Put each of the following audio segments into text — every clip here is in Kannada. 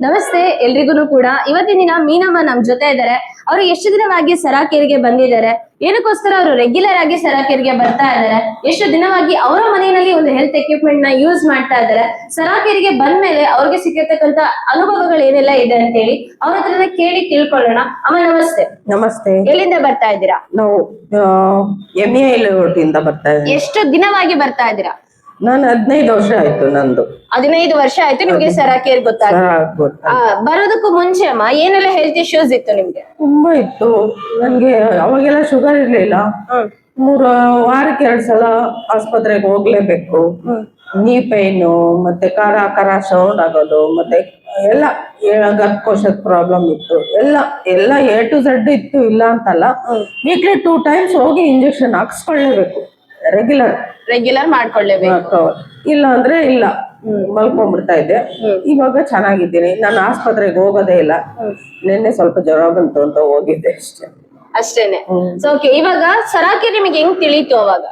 ನಮಸ್ತೆ ಎಲ್ರಿಗೂ ಕೂಡ ಇವತ್ತಿನ ದಿನ ಮೀನಮ್ಮ ನಮ್ ಜೊತೆ ಇದ್ದಾರೆ. ಅವರು ಎಷ್ಟು ದಿನವಾಗಿ ಸರಾಕೇರಿಗೆ ಬಂದಿದ್ದಾರೆ, ಏನಕ್ಕೋಸ್ಕರ ಅವರು ರೆಗ್ಯುಲರ್ ಆಗಿ ಸರಾಕೇರಿಗೆ ಬರ್ತಾ ಇದ್ದಾರೆ, ಎಷ್ಟು ದಿನವಾಗಿ ಅವರ ಮನೆಯಲ್ಲಿ ಒಂದು ಹೆಲ್ತ್ ಎಕ್ವಿಪ್ಮೆಂಟ್ ನ ಯೂಸ್ ಮಾಡ್ತಾ ಇದ್ದಾರೆ, ಸರಾಕೇರಿಗೆ ಬಂದ್ಮೇಲೆ ಅವ್ರಿಗೆ ಸಿಕ್ಕಿರ್ತಕ್ಕಂತ ಅನುಭವಗಳು ಏನೆಲ್ಲ ಇದೆ ಅಂತ ಹೇಳಿ ಅವ್ರ ಹತ್ರನೇ ಕೇಳಿ ತಿಳ್ಕೊಳ್ಳೋಣ. ಅಮ್ಮ ನಮಸ್ತೆ. ನಮಸ್ತೆ. ಎಲ್ಲಿಂದ ಬರ್ತಾ ಇದ್ದೀರಾ? ನಾವು MEIL ರೋಟಿಂದ ಬರ್ತಾ ಇದ್ದೀವಿ. ಎಷ್ಟು ದಿನವಾಗಿ ಬರ್ತಾ ಇದ್ದೀರಾ? ನಾನು 15 ವರ್ಷ ಆಯ್ತು. ನಂದು 15 ವರ್ಷ ಆಯ್ತು ನಿಮ್ಗೆ ಸರಾಕೇರ್ ಗೊತ್ತಾಗ. ಬರೋದಕ್ಕೂ ಮುಂಚೆ ಅಮ್ಮ ಏನೆಲ್ಲ ಹೆಲ್ತ್ ಇಶ್ಯೂಸ್ ಇತ್ತು ನಿಮ್ಗೆ? ತುಂಬಾ ಇತ್ತು. ನನ್ಗೆ ಅವಾಗೆಲ್ಲ ಶುಗರ್ ಇರ್ಲಿಲ್ಲ. 3 ವಾರಕ್ಕೆ 2 ಸಲ ಆಸ್ಪತ್ರೆಗೆ ಹೋಗ್ಲೇಬೇಕು. ನೀ ಪೈನು ಮತ್ತೆ ಕರ ಸೌಂಡ್ ಆಗೋದು, ಮತ್ತೆ ಎಲ್ಲ ಗರ್ಭಕೋಶದ ಪ್ರಾಬ್ಲಮ್ ಇತ್ತು. ಎಲ್ಲ A to Z ಇತ್ತು, ಇಲ್ಲ ಅಂತಲ್ಲ. ವೀಕ್ಲಿ 2 times ಹೋಗಿ ಇಂಜೆಕ್ಷನ್ ಹಾಕ್ಸ್ಕೊಳ್ಳೇಬೇಕು, ರೆಗ್ಯುಲರ್ ಮಾಡ್ಕೊಳ್ಳೇಬೇಕು. ಇಲ್ಲ ಅಂದ್ರೆ ಇಲ್ಲ, ಮಲ್ಕೊಂಡ್ಬಿಡ್ತಾ ಇದ್ದೆ. ಇವಾಗ ಚೆನ್ನಾಗಿದ್ದೀನಿ. ನಾನು ಆಸ್ಪತ್ರೆಗೆ ಹೋಗೋದೇ ಇಲ್ಲ. ನಿನ್ನೆ ಸ್ವಲ್ಪ ಜ್ವರ ಬಂತು ಅಂತ ಹೋಗಿದ್ದೆ ಅಷ್ಟೇನೆ. ಇವಾಗ ಸರಾಕೇರ್ ನಿಮಗೆ ಹೆಂಗ್ ತಿಳಿತು? ಅವಾಗ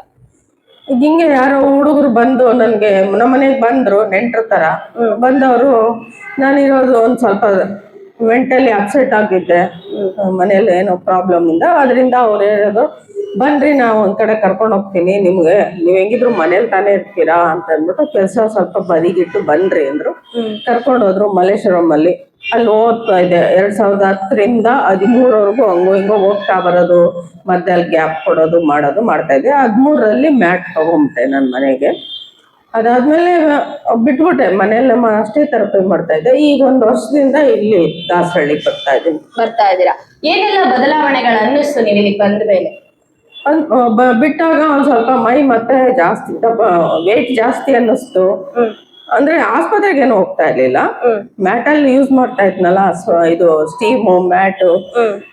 ಹಿಂಗೆ ಯಾರೋ ಹುಡುಗರು ಬಂದು ನನ್ಗೆ ನಮ್ಮನೆಗೆ ಬಂದ್ರು, ನೆಂಟ್ರ ತರ ಬಂದವರು. ನಾನಿರೋದು ಒಂದ್ ಸ್ವಲ್ಪ ಮೆಂಟಲಿ ಅಪ್ಸೆಟ್ ಆಗಿದ್ದೆ, ಮನೇಲಿ ಏನೋ ಪ್ರಾಬ್ಲಮ್ ಇಂದ. ಅದರಿಂದ ಅವ್ರು ಹೇಳೋದು, ಬನ್ರಿ ನಾವು ಒಂದ್ ಕಡೆ ಕರ್ಕೊಂಡು ಹೋಗ್ತೀನಿ ನಿಮ್ಗೆ, ನೀವ್ ಹೆಂಗಿದ್ರು ಮನೇಲಿ ತಾನೇ ಇರ್ತೀರಾ ಅಂತ ಅಂದ್ಬಿಟ್ಟು ಕೆಲಸ ಸ್ವಲ್ಪ ಬದಿಗಿಟ್ಟು ಬನ್ರಿ ಅಂದ್ರು. ಕರ್ಕೊಂಡು ಹೋದ್ರು ಮಲ್ಲೇಶ್ವರಂ ಅಲ್ಲಿ. ಅಲ್ಲಿ ಓದ್ತಾ ಇದ್ದೆ 2010ರಿಂದ 2013ವರೆಗೂ ಹಂಗೋ ಹಿಂಗೋ ಹೋಗ್ತಾ ಬರೋದು, ಮತ್ತೆ ಅಲ್ಲಿ ಗ್ಯಾಪ್ ಕೊಡೋದು ಮಾಡ್ತಾ ಇದ್ದೆ. 2013ರಲ್ಲಿ ಮ್ಯಾಟ್ ತಗೊಂಬಿಟ್ಟೆ ನನ್ನ ಮನೆಗೆ. ಅದಾದ್ಮೇಲೆ ಬಿಟ್ಬಿಟ್ಟೆ, ಮನೇಲಿ ಅಷ್ಟೇ ಥೆರಪಿ ಮಾಡ್ತಾ ಇದ್ದೆ. ಈಗ 1 ವರ್ಷದಿಂದ ಇಲ್ಲಿ ದಾಸರಳ್ಳಿಗೆ ಬರ್ತಾ ಇದ್ದೀರಾ. ಏನೆಲ್ಲ ಬದಲಾವಣೆಗಳು ಅನ್ನಿಸ್ತು ನೀವು ಇಲ್ಲಿಗೆ ಬಂದ ಮೇಲೆ? ಬಿಟ್ಟಾಗ ಒಂದ್ ಸ್ವಲ್ಪ ಮೈ ಮತ್ತೆ ಜಾಸ್ತಿ ವೇಟ್ ಜಾಸ್ತಿ ಅನ್ನಿಸ್ತು. ಅಂದ್ರೆ ಆಸ್ಪತ್ರೆಗೆ ಏನು ಹೋಗ್ತಾ ಇರ್ಲಿಲ್ಲ, ಮ್ಯಾಟಲ್ಲಿ ಯೂಸ್ ಮಾಡ್ತಾ ಇದ್ನಲ್ಲ, ಇದು ಸ್ಟೀಮು ಮ್ಯಾಟು.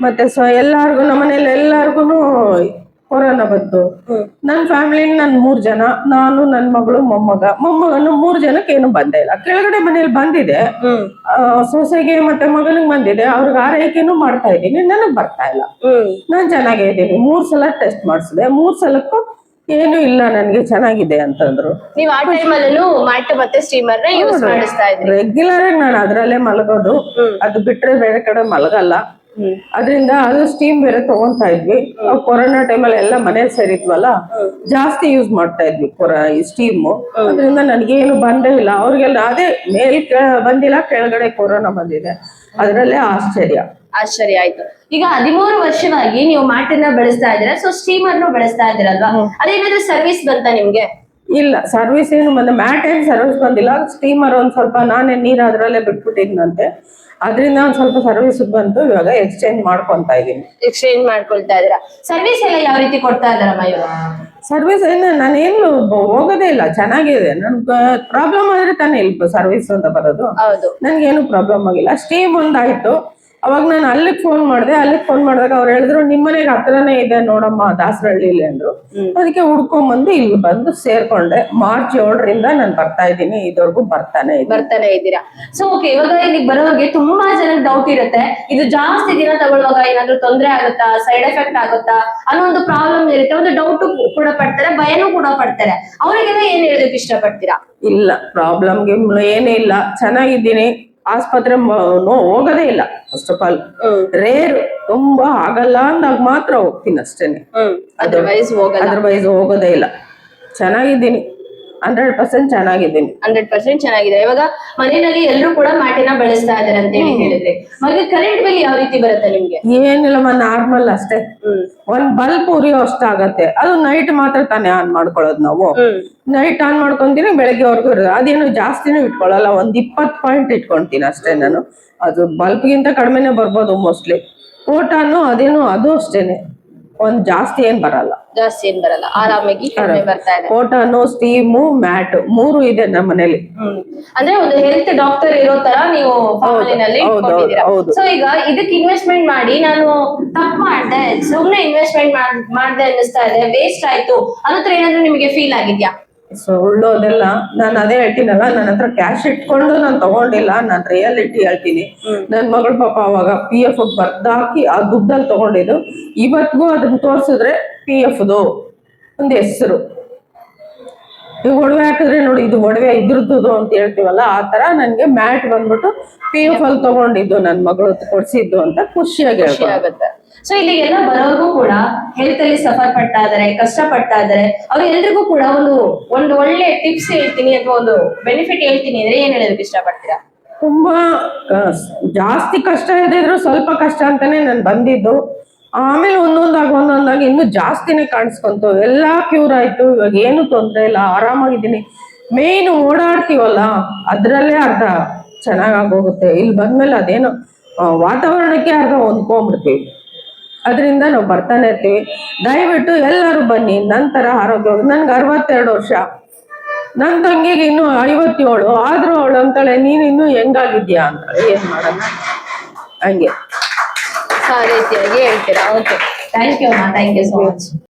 ಮತ್ತೆ ಎಲ್ಲಾರ್ಗು ನಮ್ಮನೇಲಿ ಎಲ್ಲಾರ್ಗುನು ಕೊರೋನಾ ಬಂತು. ನನ್ನ ಫ್ಯಾಮಿಲಿ ನನ್ 3 ಜನ, ನಾನು, ನನ್ ಮಗಳು, ಮೊಮ್ಮಗನು 3 ಜನಕ್ಕೆ ಏನು ಬಂದೇ ಇಲ್ಲ. ಕೆಳಗಡೆ ಮನೇಲಿ ಬಂದಿದೆ, ಸೊಸೆಗೆ ಮತ್ತೆ ಮಗನಿಗೆ ಬಂದಿದೆ. ಅವ್ರಿಗೆ ಆರೈಕೆನೂ ಮಾಡ್ತಾ ಇದ್ದೀನಿ, ನನಗ್ ಬರ್ತಾ ಇಲ್ಲ. ನಾನ್ ಚೆನ್ನಾಗೇ ಇದ್ದೀನಿ. 3 ಸಲ ಟೆಸ್ಟ್ ಮಾಡಿಸಿದೆ, 3 ಸಲಕ್ಕೂ ಏನು ಇಲ್ಲ, ನನ್ಗೆ ಚೆನ್ನಾಗಿದೆ ಅಂತಂದ್ರು. ನೀವು ಆ ಟೈಮಲ್ಲೂ ಮ್ಯಾಟ್ ಮತ್ತೆ ಸ್ಟೀಮರ್ ನ ಯೂಸ್ ಮಾಡಿಸ್ತಾ ಇದ್ರಿ? ರೆಗ್ಯುಲರ್ ಆಗಿ ನಾನು ಅದ್ರಲ್ಲೇ ಮಲಗೋದು, ಅದು ಬಿಟ್ರೆ ಬೇರೆ ಕಡೆ ಮಲಗಲ್ಲ. ಅದರಿಂದ ಅದು ಸ್ಟೀಮ್ ಬೇರೆ ತಗೊಂತಾ ಇದ್ವಿ. ಕೊರೋನಾ ಟೈಮಲ್ಲಿ ಎಲ್ಲ ಮನೇಲಿ ಸೇರಿದ್ವಲ್ಲ, ಜಾಸ್ತಿ ಯೂಸ್ ಮಾಡ್ತಾ ಇದ್ವಿ ಸ್ಟೀಮು. ಅದರಿಂದ ನನ್ಗೇನು ಬಂದೇ ಇಲ್ಲ. ಅವ್ರಿಗೆಲ್ಲ ಅದೇ ಮೇಲ್ ಬಂದಿಲ್ಲ, ಕೆಳಗಡೆ ಕೊರೋನಾ ಬಂದಿದೆ. ಅದ್ರಲ್ಲೇ ಆಶ್ಚರ್ಯ ಆಯ್ತು. ಈಗ 13 ವರ್ಷವಾಗಿ ನೀವು ಮ್ಯಾಟನ್ನ ಬಳಸ್ತಾ ಇದ್ದೀರಾ, ಸೊ ಸ್ಟೀಮರ್ನು ಬಳಸ್ತಾ ಇದ್ದೀರಲ್ವಾ, ಅದೇನಾದ್ರೂ ಸರ್ವಿಸ್ ಬಂತಾ ನಿಮ್ಗೆ? ಇಲ್ಲ, ಸರ್ವಿಸ್ ಏನು ಮ್ಯಾಟ್ ಏನ್ ಸರ್ವಿಸ್ ಬಂದಿಲ್ಲ. ಸ್ಟೀಮರ್ ಒಂದ್ ಸ್ವಲ್ಪ ನಾನೇ ನೀರ್ ಅದ್ರಲ್ಲೇ ಬಿಟ್ಬಿಟ್ಟಿದ್ನಂತೆ, ಅದರಿಂದ ಒಂದ್ ಸ್ವಲ್ಪ ಸರ್ವಿಸ್ ಬಂತು. ಇವಾಗ ಎಕ್ಸ್ಚೇಂಜ್ ಮಾಡ್ಕೊತಾ ಇದೀನಿ. ಎಕ್ಸ್ಚೇಂಜ್ ಮಾಡ್ಕೊಳ್ತಾ ಇದೀರಾ? ಸರ್ವಿಸ್ ಎಲ್ಲ ಯಾವ ರೀತಿ ಕೊಡ್ತಾ ಇದಾರಮ್ಮ ಇವಾಗ? ಸರ್ವಿಸ್ ನಾನೇನು ಹೋಗೋದೇ ಇಲ್ಲ, ಚೆನ್ನಾಗಿದೆ. ನನ್ ಪ್ರಾಬ್ಲಮ್ ಆದ್ರೆ ತಾನೇ ಇಲ್ಲಿ ಸರ್ವಿಸ್ ಅಂತ ಬರೋದು. ನನ್ಗೇನು ಪ್ರಾಬ್ಲಮ್ ಆಗಿಲ್ಲ. ಸ್ಟೀಮ್ ಒಂದಾಯ್ತು. ಅವಾಗ ನಾನು ಅಲ್ಲಿಗೆ ಫೋನ್ ಮಾಡಿದಾಗ ಅವ್ರು ಹೇಳಿದ್ರು, ನಿಮ್ಮನೆಗೆ ಹತ್ರನೇ ಇದೆ ನೋಡಮ್ಮ ದಾಸರಳ್ಳಿಲಿ ಅಂದ್ರು. ಅದಕ್ಕೆ ಹುಡ್ಕೊಂಡ್ಬಂದು ಇಲ್ಲಿ ಬಂದು ಸೇರ್ಕೊಂಡೆ. ಮಾರ್ಚ್ 7ರಿಂದ ನಾನು ಬರ್ತಾ ಇದ್ದೀನಿ, ಇದುವರೆಗೂ ಬರ್ತಾನೆ ಇದ್ದೀರಾ. ಸೊ ಓಕೆ, ಇವಾಗ ಇಲ್ಲಿಗೆ ಬರೋರಿಗೆ ತುಂಬಾ ಜನಕ್ಕೆ ಡೌಟ್ ಇರುತ್ತೆ, ಇದು ಜಾಸ್ತಿ ದಿನ ತಗೊಳ್ಳುವಾಗ ಏನಾದ್ರು ತೊಂದರೆ ಆಗುತ್ತಾ, ಸೈಡ್ ಎಫೆಕ್ಟ್ ಆಗುತ್ತಾ ಅನ್ನೋ ಒಂದು ಪ್ರಾಬ್ಲಮ್ ಇರುತ್ತೆ. ಒಂದು ಡೌಟ್ ಕೂಡ ಪಡ್ತಾರೆ, ಭಯನೂ ಕೂಡ ಪಡ್ತಾರೆ. ಅವರಿಗೆಲ್ಲ ಏನ್ ಹೇಳೋದಕ್ಕೆ ಇಷ್ಟಪಡ್ತೀರಾ? ಇಲ್ಲ, ಪ್ರಾಬ್ಲಮ್ಗೆ ಏನೇ ಇಲ್ಲ, ಚೆನ್ನಾಗಿದ್ದೀನಿ. ಆಸ್ಪತ್ರೆ ಹೋಗೋದೇ ಇಲ್ಲ. ಫಸ್ಟ್ ಆಫ್ ಆಲ್ ರೇರ್, ತುಂಬಾ ಆಗಲ್ಲ ಅಂದಾಗ ಮಾತ್ರ ಹೋಗ್ತೀನಿ ಅಷ್ಟೇನೆ. ಅದರ್ವೈಸ್ ಹೋಗೋದೇ ಇಲ್ಲ. ಚೆನ್ನಾಗಿದ್ದೀನಿ, 100% ಚೆನ್ನಾಗಿದ್ದೀನಿ. 100% ಚೆನ್ನಾಗಿದೆ. ಇವಾಗ ಮನೆಯಲ್ಲಿ ಎಲ್ಲರೂ ಕೂಡ ಮ್ಯಾಟಿನ ಬಳಸ್ತಾ ಇದಾರೆ ಅಂತ ಹೇಳಿದ್ರೆ, ಮತ್ತೆ ಕರೆಂಟ್ ಬಿಲ್ ಯಾವ ರೀತಿ ಬರುತ್ತೆ ನಿಮ್ಗೆ? ಏನಿಲ್ಲಮ್ಮ, ನಾರ್ಮಲ್ ಅಷ್ಟೇ. ಒಂದ್ ಬಲ್ಬ್ ಉರಿಯೋ ಅಷ್ಟಾಗತ್ತೆ. ಅದು ನೈಟ್ ಮಾತ್ರ ತಾನೇ ಆನ್ ಮಾಡ್ಕೊಳ್ಳೋದು ನಾವು. ನೈಟ್ ಆನ್ ಮಾಡ್ಕೊಂತೀನಿ, ಬೆಳಗ್ಗೆವರೆಗೂ ಇರೋದು. ಅದೇನು ಜಾಸ್ತಿನೂ ಇಟ್ಕೊಳ್ಳಲ್ಲ, ಒಂದ್ 20 ಪಾಯಿಂಟ್ ಇಟ್ಕೊಂತೀನಿ ಅಷ್ಟೇ ನಾನು. ಅದು ಬಲ್ಬ್ಗಿಂತ ಕಡಿಮೆನೆ ಬರ್ಬೋದು ಮೋಸ್ಟ್ಲಿ. ಫೋಟಾನು ಅದು ಅಷ್ಟೇನೆ, ಒಂದ್ ಜಾಸ್ತಿ ಏನ್ ಬರಲ್ಲ. ಆರಾಮಾಗಿ ಬರ್ತಾ ಇದೆ. ಫೋಟಾನು, ಸ್ಟೀಮು, ಮ್ಯಾಟ್ 3 ಇದೆ ನಮ್ಮ ಮನೇಲಿ. ಅಂದ್ರೆ ಒಂದು ಹೆಲ್ತ್ ಡಾಕ್ಟರ್ ಇರೋ ತರ ನೀವು ಫ್ಯಾಮಿಲಿನಲ್ಲಿ ಇಟ್ಕೊಂಡಿದ್ದೀರಾ. ಸೊ ಈಗ ಇದಕ್ಕೆ ಇನ್ವೆಸ್ಟ್ಮೆಂಟ್ ಮಾಡಿ ನಾನು ತಪ್ಪು ಮಾಡ್ದೆ, ಸುಮ್ನೆ ಇನ್ವೆಸ್ಟ್ಮೆಂಟ್ ಮಾಡ್ದೆ ಅನ್ನಿಸ್ತಾ ಇದೆ, ವೇಸ್ಟ್ ಆಯ್ತು ಅನ್ನೋದ್ರ ಏನಾದ್ರು ನಿಮಗೆ ಫೀಲ್ ಆಗಿದ್ಯಾ? ಸುಳ್ಳು ಅದೆಲ್ಲ. ನಾನು ಅದೇ ಹೇಳ್ತೀನಲ್ಲ, ನನ್ನ ಹತ್ರ ಕ್ಯಾಶ್ ಇಟ್ಕೊಂಡು ನಾನು ತಗೊಂಡಿಲ್ಲ. ನಾನು ರಿಯಾಲಿಟಿ ಹೇಳ್ತೀನಿ. ನನ್ ಮಗಳು ಪಾಪ ಅವಾಗ PF ಬರ್ದಾಕಿ ಆ ದುಡ್ಡಲ್ಲಿ ತಗೊಂಡಿದ್ದು. ಇವತ್ತಿಗೂ ಅದನ್ನ ತೋರ್ಸಿದ್ರೆ PFದು ಒಂದು ಹೆಸರು, ಈಗ ಒಡವೆ ಹಾಕಿದ್ರೆ ನೋಡಿ ಇದು ಒಡವೆ ಇದ್ರದ್ದು ಅಂತ ಹೇಳ್ತೀವಲ್ಲ, ಆ ತರ ನನ್ಗೆ ಮ್ಯಾಟ್ ಬಂದ್ಬಿಟ್ಟು PF ಅಲ್ಲಿ ತಗೊಂಡಿದ್ದು ನನ್ ಮಗಳು ಕೊಡ್ಸಿದ್ದು ಅಂತ ಖುಷಿಯಾಗಿ ಖುಷಿ ಆಗುತ್ತೆ. ಸೊ ಇಲ್ಲಿ ಎಲ್ಲ ಬರೋರ್ಗೂ ಕೂಡ ಹೆಲ್ತ್ ಅಲ್ಲಿ ಸಫರ್ ಪಡ್ತಾ ಇದಾರೆ, ಕಷ್ಟ ಪಡ್ತಾ ಇದಾರೆ, ಅವ್ರು ಎಲ್ರಿಗೂ ಕೂಡ ಒಂದು ಒಳ್ಳೆ ಟಿಪ್ಸ್ ಹೇಳ್ತೀನಿ ಅಥವಾ ಒಂದು ಬೆನಿಫಿಟ್ ಹೇಳ್ತೀನಿ ಅಂದ್ರೆ ಏನ್ ಹೇಳೋದಕ್ಕೆ ಇಷ್ಟಪಡ್ತೀರಾ? ತುಂಬಾ ಜಾಸ್ತಿ ಕಷ್ಟ ಇದ್ದಿದ್ರು ಸ್ವಲ್ಪ ಕಷ್ಟ ಅಂತಾನೆ ನಾನು ಬಂದಿದ್ದು. ಆಮೇಲೆ ಒಂದೊಂದಾಗಿ ಇನ್ನೂ ಜಾಸ್ತಿನೇ ಕಾಣಿಸ್ಕೊಂತು. ಎಲ್ಲಾ ಕ್ಯೂರ್ ಆಯ್ತು. ಇವಾಗ ಏನು ತೊಂದ್ರೆ ಇಲ್ಲ, ಆರಾಮಾಗಿದ್ದೀನಿ. ಮೇನ್ ಓಡಾಡ್ತೀವಲ್ಲ ಅದ್ರಲ್ಲೇ ಅರ್ಧ ಚೆನ್ನಾಗೋಗುತ್ತೆ. ಇಲ್ಲಿ ಬಂದ್ಮೇಲೆ ಅದೇನೋ ವಾತಾವರಣಕ್ಕೆ ಅರ್ಧ ಹೊಂದ್ಕೊಂಡ್ಬಿಡ್ತೀವಿ. ಅದರಿಂದ ನಾವು ಬರ್ತಾನೆ ಇರ್ತೀವಿ. ದಯವಿಟ್ಟು ಎಲ್ಲರೂ ಬನ್ನಿ. ನಂತರ ಆರೋಗ್ಯ, ನನ್ಗೆ 62 ವರ್ಷ, ನನ್ ತಂಗಿಗೆ ಇನ್ನು 57, ಆದ್ರೂ ಅವಳು ಅಂತಾಳೆ ನೀನ್ ಇನ್ನು ಹೆಂಗಾಗಿದ್ಯಾ ಅಂತ. ಏನ್ ಮಾಡೋಣ, ಹಂಗೆ ಆ ರೀತಿಯಾಗಿ ಹೇಳ್ತೀರಾ. ಓಕೆ, ಥ್ಯಾಂಕ್ ಯು ಅಮ್ಮ, ಥ್ಯಾಂಕ್ ಯು ಸೋ ಮಚ್.